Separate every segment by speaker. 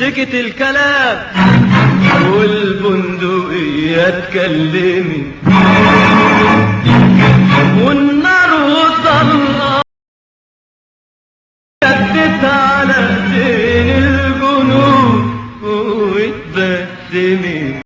Speaker 1: سكت الكلام والبندقية اتكلمت والنار والضلمة شدت على ايدين الجنود واتبسمت.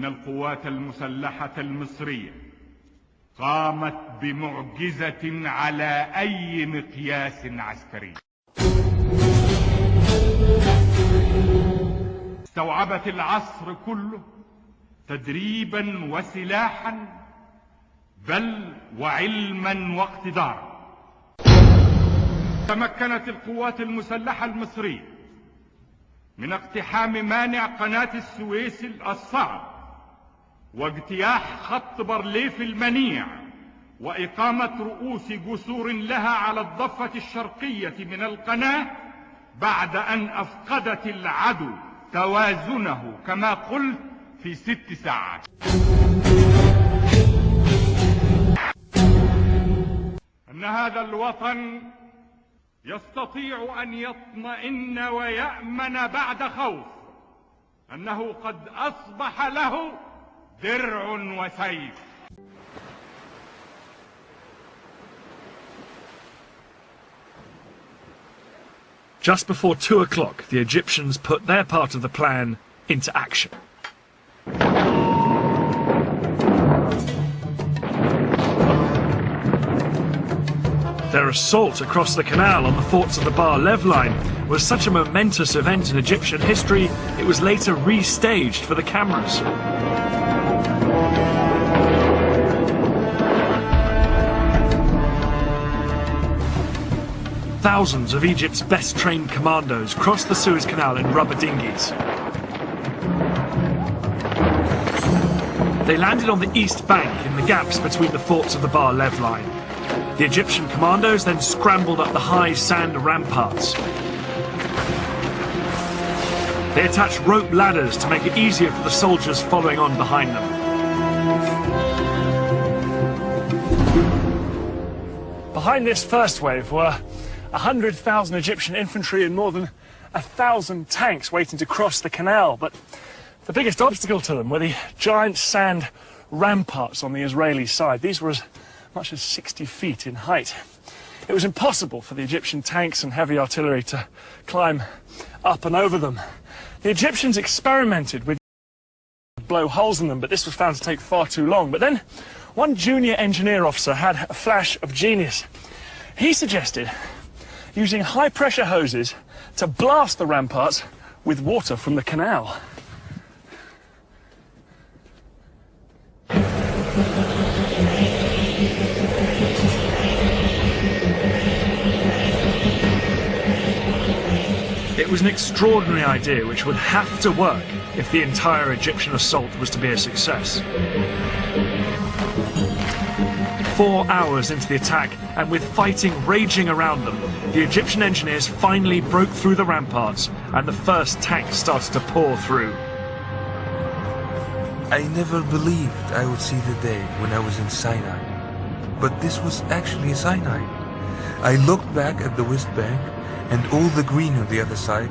Speaker 2: القوات المسلحة المصرية قامت بمعجزة على أي مقياس عسكري. استوعبت العصر كله تدريبا وسلاحا بل وعلما واقتدارا. تمكنت القوات المسلحة المصرية من اقتحام مانع قناة السويس الصعب واجتياح خط بارليف المنيع وإقامة رؤوس جسور لها على الضفة الشرقية من القناة بعد أن أفقدت العدو توازنه كما قلت في 6 ساعات. أن هذا الوطن يستطيع أن يطمئن ويأمن بعد خوف أنه قد أصبح له درع وسيف.
Speaker 3: Just before 2 o'clock, the Egyptians put their part of the plan into action. Their assault across the canal on the forts of the Bar-Lev line was such a momentous event in Egyptian history, it was later restaged for the cameras. Thousands of Egypt's best-trained commandos crossed the Suez Canal in rubber dinghies. They landed on the east bank in the gaps between the forts of the Bar-Lev line. The Egyptian commandos then scrambled up the high sand ramparts. They attached rope ladders to make it easier for the soldiers following on behind them. Behind this first wave were 100,000 Egyptian infantry and more than 1,000 tanks waiting to cross the canal, but the biggest obstacle to them were the giant sand ramparts on the Israeli side. These were as much as 60 feet in height. It was impossible for the Egyptian tanks and heavy artillery to climb up and over them. The Egyptians experimented with blow holes in them, but this was found to take far too long. But then one junior engineer officer had a flash of genius. He suggested using high-pressure hoses to blast the ramparts with water from the canal. It was an extraordinary idea which would have to work if the entire Egyptian assault was to be a success. 4 hours into the attack, and with fighting raging around them, the Egyptian engineers finally broke through the ramparts and the first tanks started to pour through.
Speaker 4: I never believed I would see the day when I was in Sinai. But this was actually Sinai. I looked back at the West Bank and all the green on the other side,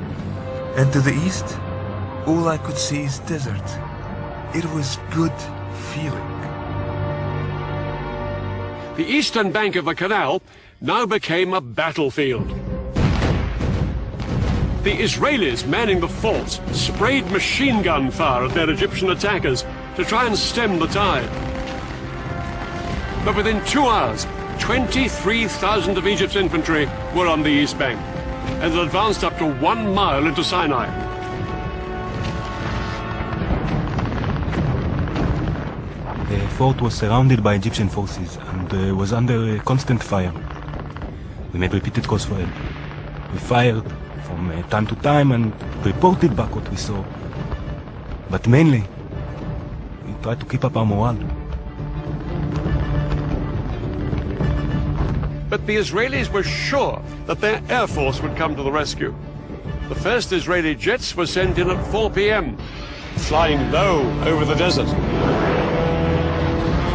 Speaker 4: and to the east, all I could see is desert. It was good feeling.
Speaker 5: The eastern bank of the canal now became a battlefield. The Israelis manning the forts sprayed machine gun fire at their Egyptian attackers to try and stem the tide. But within 2 hours, 23,000 of Egypt's infantry were on the east bank and had advanced up to 1 mile into Sinai.
Speaker 6: The fort was surrounded by Egyptian forces and was under constant fire. We made repeated calls for help. We fired from time to time and reported back what we saw. But mainly, we tried to keep up our morale.
Speaker 5: But the Israelis were sure that their air force would come to the rescue. The first Israeli jets were sent in at 4 p.m., flying low over the desert.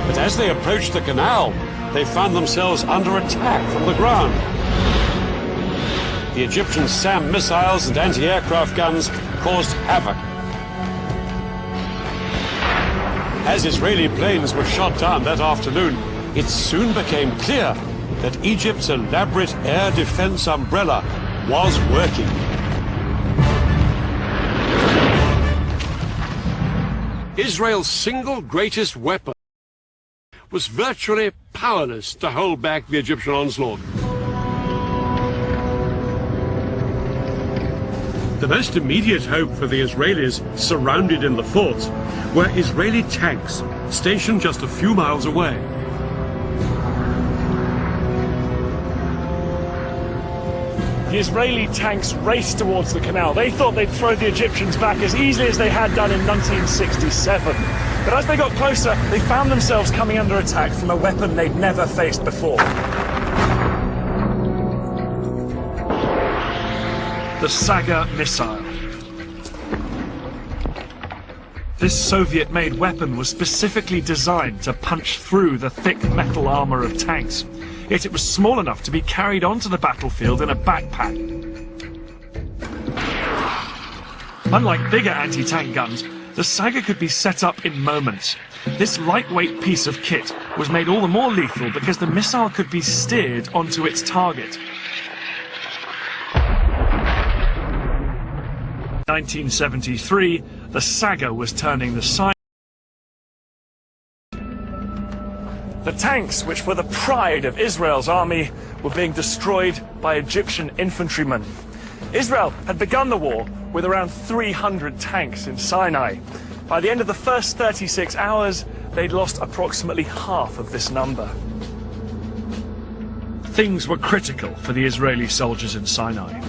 Speaker 5: But as they approached the canal, they found themselves under attack from the ground. The Egyptian SAM missiles and anti-aircraft guns caused havoc. As Israeli planes were shot down that afternoon, it soon became clear that Egypt's elaborate air defense umbrella was working. Israel's single greatest weapon was virtually powerless to hold back the Egyptian onslaught. The most immediate hope for the Israelis surrounded in the forts were Israeli tanks stationed just a few miles away.
Speaker 3: The Israeli tanks raced towards the canal. They thought they'd throw the Egyptians back as easily as they had done in 1967. But as they got closer, they found themselves coming under attack from a weapon they'd never faced before. The Saga missile. This Soviet-made weapon was specifically designed to punch through the thick metal armor of tanks. Yet it was small enough to be carried onto the battlefield in a backpack. Unlike bigger anti-tank guns, the Saga could be set up in moments. This lightweight piece of kit was made all the more lethal because the missile could be steered onto its target. 1973, the Saga was turning the Sinai. The tanks, which were the pride of Israel's army, were being destroyed by Egyptian infantrymen. Israel had begun the war with around 300 tanks in Sinai. By the end of the first 36 hours, they'd lost approximately half of this number. Things were critical for the Israeli soldiers in Sinai.